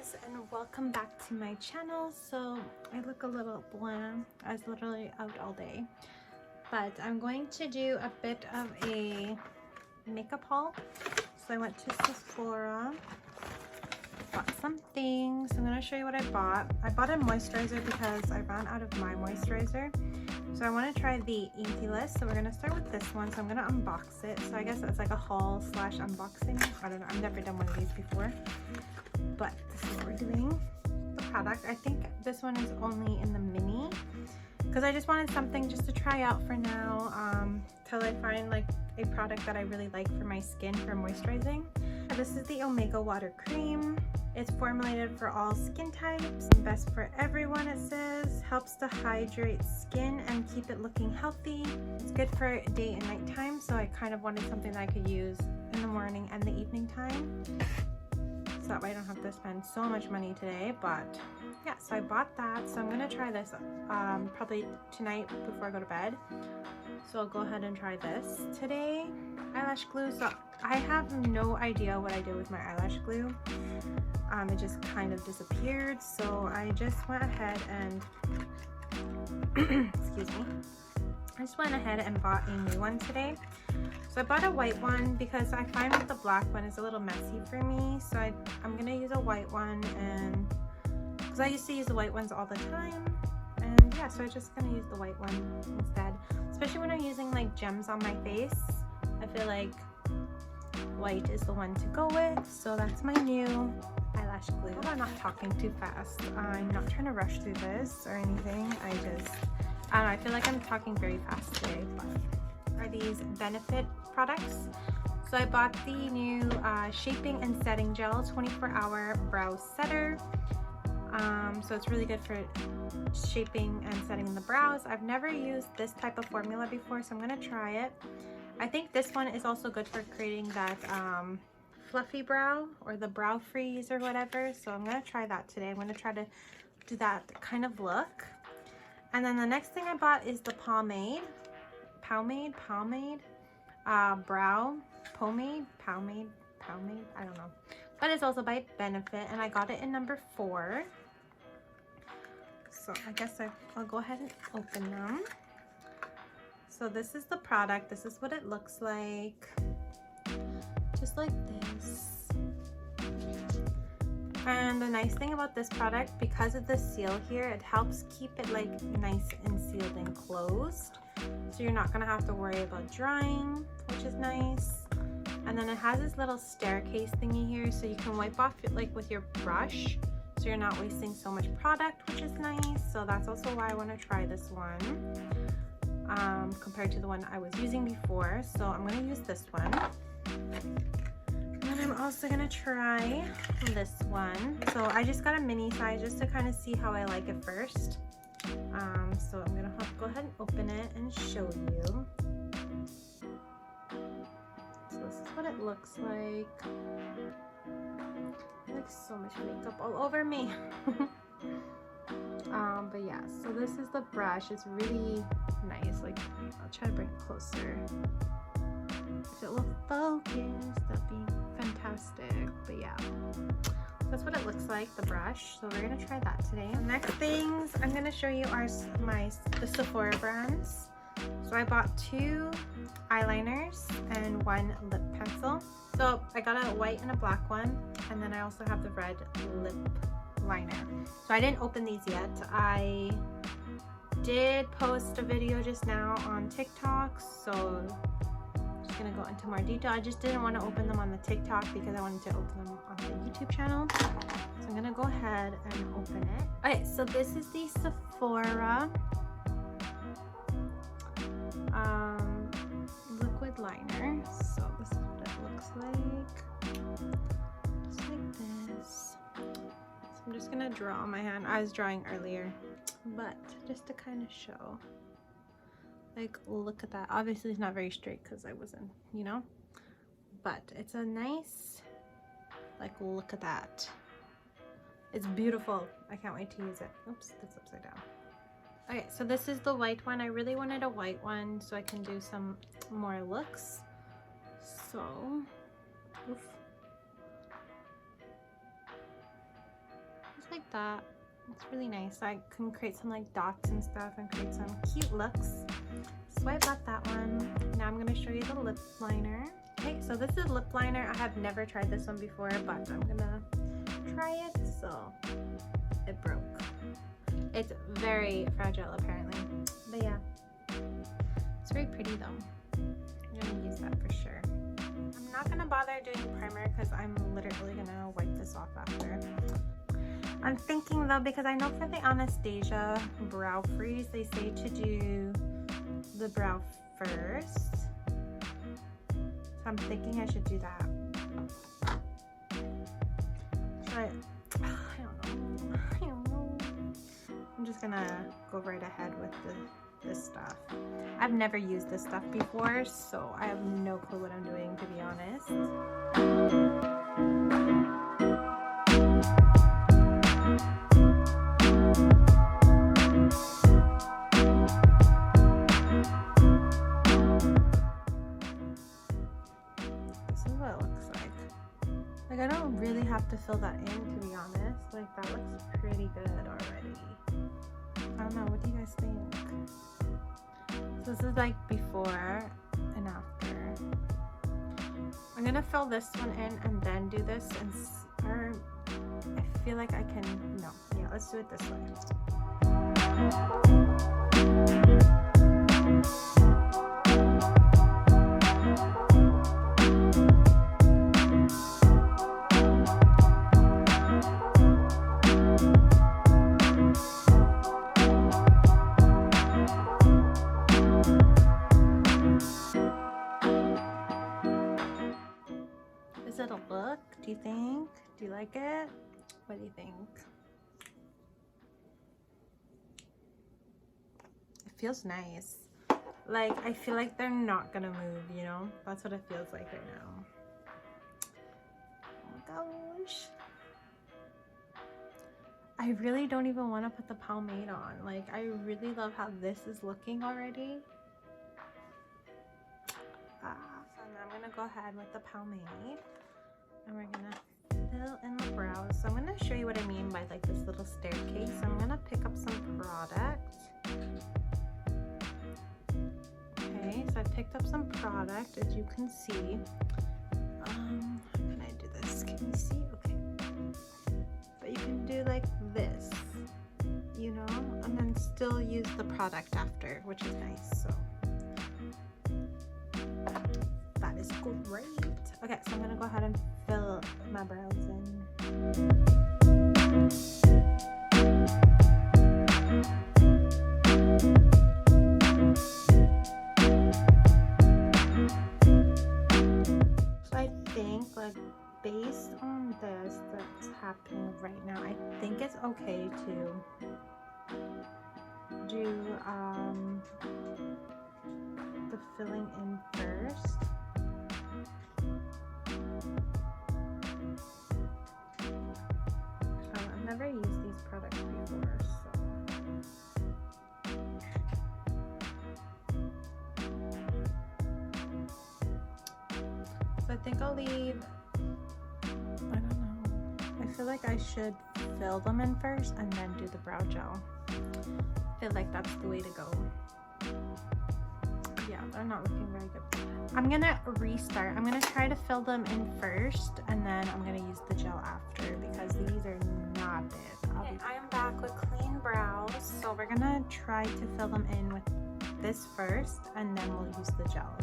guys, and welcome back to my channel. So I look a little bland. I was literally out all day, but I'm going to do a bit of a makeup haul. So I went to Sephora, bought some things. I'm going to show you what I bought. I bought a moisturizer because I ran out of my moisturizer. So I want to try the Eyelash. So we're going to start with this one. So I'm going to unbox it. So I guess it's like a haul slash unboxing. I don't know. I've never done one of these before, but this is what we're doing. The product, I think this one is only in the mini because I just wanted something just to try out for now till I find like a product that I really like for my skin for moisturizing. This is the Omega Water Cream. It's formulated for all skin types, best for everyone it says, helps to hydrate skin and keep it looking healthy. It's good for day and night time, so I kind of wanted something that I could use in the morning and the evening time. So that way I don't have to spend so much money today, but yeah, so I bought that. So I'm gonna try this probably tonight before I go to bed. So I'll go ahead and try this today. Eyelash glue. So I have no idea what I did with my eyelash glue. It just kind of disappeared. So I just went ahead and excuse me. I just went ahead and bought a new one today. So I bought a white one because I find that the black one is a little messy for me. So I'm gonna use a white one, and because I used to use the white ones all the time. And yeah, so I'm just gonna use the white one instead. Especially when I'm using like gems on my face, I feel like white is the one to go with. So that's my new eyelash glue. I'm not talking too fast. I'm not trying to rush through this or anything. I don't know, I feel like I'm talking very fast today, but are these Benefit products. So I bought the new Shaping and Setting Gel 24-hour Brow Setter. So it's really good for shaping and setting the brows. I've never used this type of formula before, so I'm gonna try it. I think this one is also good for creating that fluffy brow or the brow freeze or whatever. So I'm gonna try that today. I'm gonna try to do that kind of look. And then the next thing I bought is the Pomade, I don't know. But it's also by Benefit, and I got it in number 4. So I guess I'll go ahead and open them. So this is the product. This is what it looks like. Just like this. And the nice thing about this product, because of the seal here, it helps keep it like nice and sealed and closed. So you're not gonna have to worry about drying, which is nice. And then it has this little staircase thingy here, so you can wipe off it like with your brush, so you're not wasting so much product, which is nice. So that's also why I want to try this one compared to the one I was using before. So I'm going to use this one. And then I'm also going to try this one. So I just got a mini size just to kind of see how I like it first. So I'm going to go ahead and open it and show you. This is what it looks like. Like so much makeup all over me. But yeah, so this is the brush. It's really nice. Like, I'll try to bring it closer. If it will focus, that'd be fantastic. But yeah, that's what it looks like, the brush. So we're gonna try that today. The next things I'm gonna show you are the Sephora brands. So I bought 2 eyeliners and 1 lip pencil. So I got a white and a black one, and then I also have the red lip liner. So I didn't open these yet. I did post a video just now on TikTok, so I'm just gonna go into more detail. I just didn't want to open them on the TikTok because I wanted to open them on the YouTube channel. So I'm gonna go ahead and open it. Okay, so this is the Sephora liquid liner. So this is what it looks like. Just like this. So I'm just gonna draw on my hand. I was drawing earlier, but just to kind of show, like, look at that. Obviously it's not very straight because I wasn't, you know, but it's a nice, like, look at that. It's beautiful. I can't wait to use it. Oops, that's upside down. Okay, so this is the white one. I really wanted a white one so I can do some more looks. So, oof. like that. It's really nice. I can create some like dots and stuff and create some cute looks. So I bought that one. Now I'm going to show you the lip liner. Okay, so this is lip liner. I have never tried this one before, but I'm going to try it. So it broke. It's very fragile apparently. But yeah, it's very pretty though. I'm going to use that for sure. I'm not going to bother doing primer because I'm literally going to wipe this off after. I'm thinking though, because I know for the Anastasia brow freeze, they say to do the brow first. So I'm thinking I should do that. But I don't know. I'm just gonna go right ahead with this stuff. I've never used this stuff before, so I have no clue what I'm doing, to be honest. I don't really have to fill that in, to be honest. Like, that looks pretty good already. I don't know, what do you guys think? So this is like before and after. I'm gonna fill this one in and then do this, and or I feel like I can, no, yeah, let's do it this way. Look, do you think? Do you like it? What do you think? It feels nice. Like, I feel like they're not gonna move, you know? That's what it feels like right now. Oh my gosh. I really don't even want to put the pomade on. Like, I really love how this is looking already. So now I'm gonna go ahead with the pomade. And we're gonna fill in the brows. So I'm gonna show you what I mean by like this little staircase. I'm gonna pick up some product. Okay, so I picked up some product, as you can see. How can I do this? Can you see? Okay. But you can do like this, you know, and then still use the product after, which is nice. So that is great. Okay, so I'm gonna go ahead and fill my brows in. So I think, like, based on this that's happening right now, I think it's okay to do the filling in first. I've never used these products before, so I think I'll leave, I don't know, I feel like I should fill them in first and then do the brow gel. I feel like that's the way to go. Yeah, they're not looking very good. I'm gonna restart. I'm gonna try to fill them in first, and then I'm gonna use the gel after, because these are not big. Okay, I am back with clean brows, so we're gonna try to fill them in with this first, and then we'll use the gel,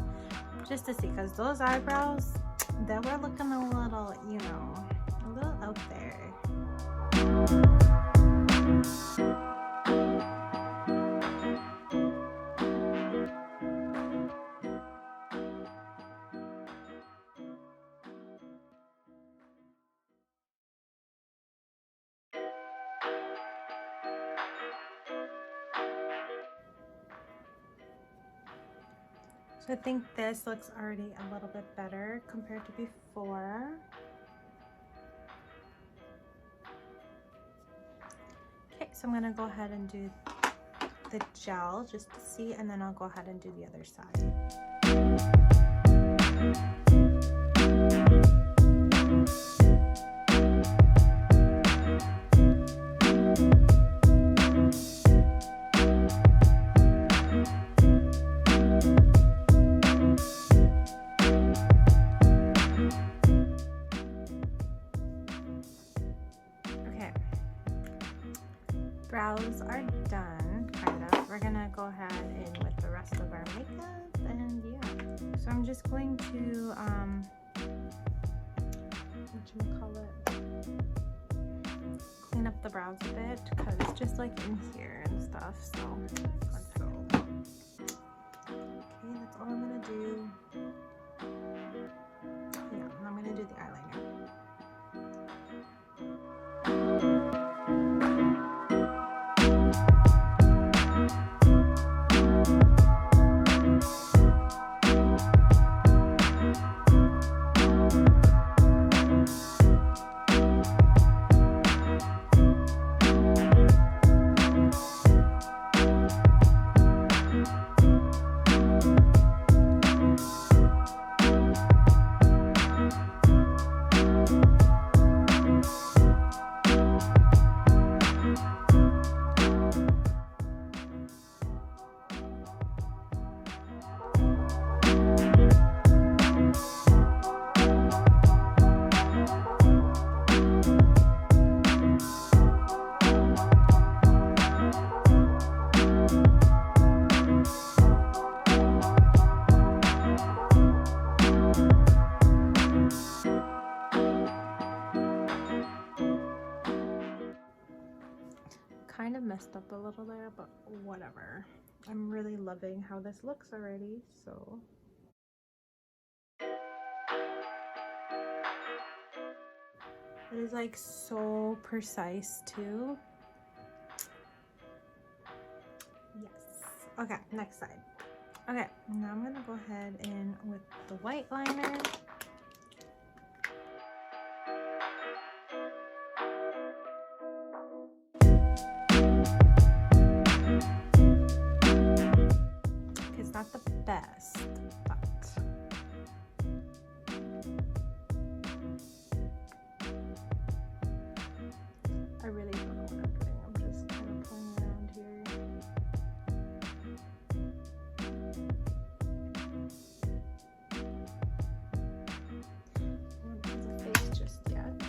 just to see, because those eyebrows, they were looking a little, you know, a little out there. So I think this looks already a little bit better compared to before. Okay, so I'm gonna go ahead and do the gel just to see, and then I'll go ahead and do the other side. I'm just going to clean up the brows a bit because it's just like in here and stuff. So okay, that's all I'm gonna do. Yeah, and I'm gonna do the eyeliner. Kind of messed up a little there, but whatever. I'm really loving how this looks already, so it is like so precise too. Yes. Okay, next side. Okay, now I'm gonna go ahead in with the white liner. Not the best, but I really don't know what I'm doing. I'm just kind of playing around here. I don't have the face just yet.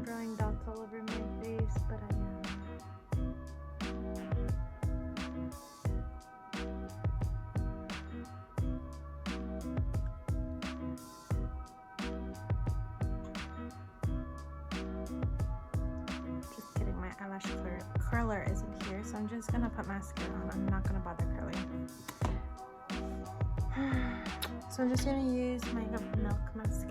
Drawing dots all over my face, but I am. Just kidding, my eyelash curler isn't here, so I'm just gonna put mascara on. I'm not gonna bother curling. So I'm just gonna use my Milk mascara.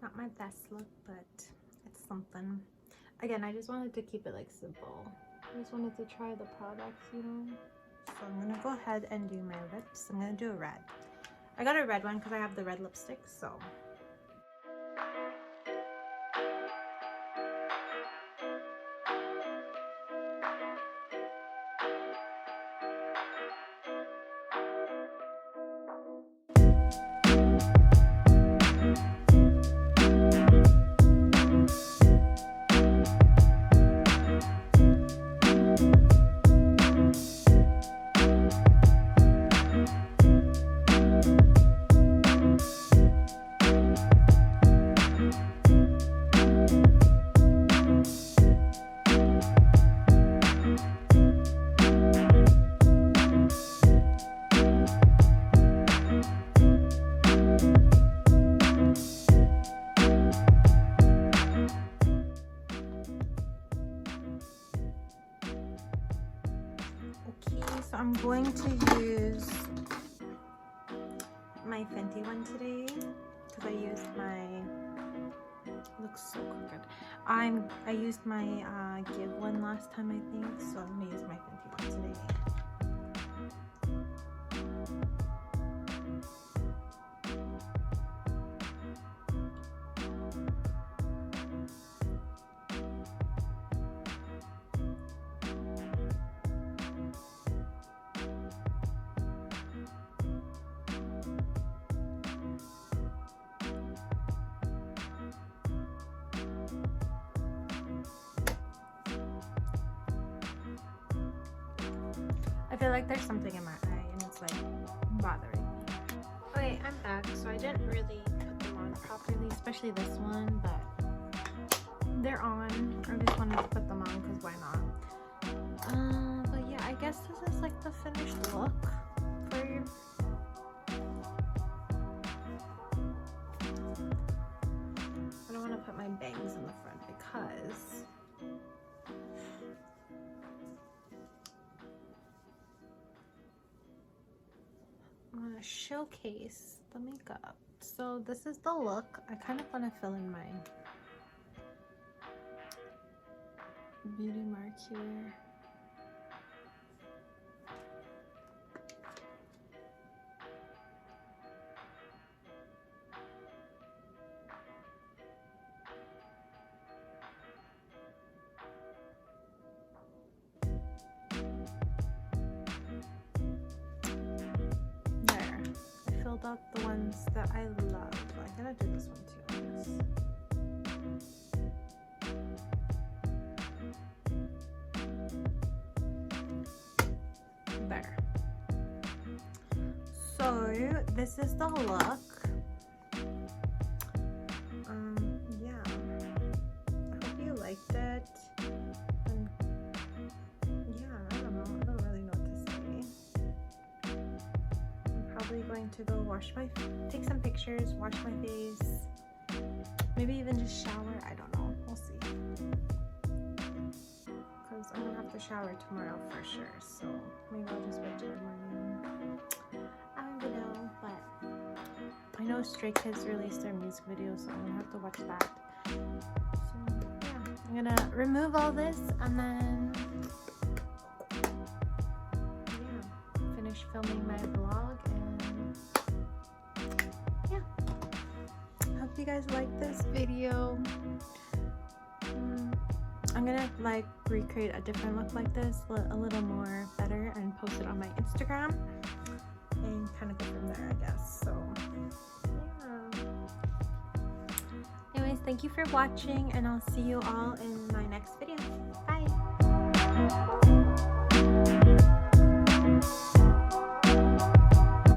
Not my best look, but it's something. Again, I just wanted to keep it like simple. I just wanted to try the products, you know. So I'm gonna go ahead and do my lips. I'm gonna do a red. I got a red one because I have the red lipstick, so. Fenty one today because I used my, looks so crooked. I used my Give one last time, I think, so I'm gonna use my Fenty one today. I feel like there's something in my eye and it's like bothering me. Okay, I'm back. So I didn't really put them on properly, especially this one, but they're on. I just wanted to put them on because why not? But yeah, I guess this is like the finished look for you. I don't want to put my bangs in the front because I want to showcase the makeup. So this is the look. I kind of want to fill in my beauty mark here. Out the ones that I love. I'm gonna do this one too, I guess. There. So this is the look. Yeah. I hope you liked it. And yeah, I don't know. I don't really know what to say. Probably going to go take some pictures, wash my face, maybe even just shower. I don't know, we'll see, because I'm gonna have to shower tomorrow for sure, so maybe I'll just wait till the morning. I don't know, but I know Stray Kids released their music video, so I'm gonna have to watch that. So yeah, I'm gonna remove all this and then yeah, finish filming my vlog. You guys like this video. I'm gonna like recreate a different look like this, a little more better, and post it on my Instagram and kind of go from there, I guess. So yeah, anyways, thank you for watching and I'll see you all in my next video. Bye.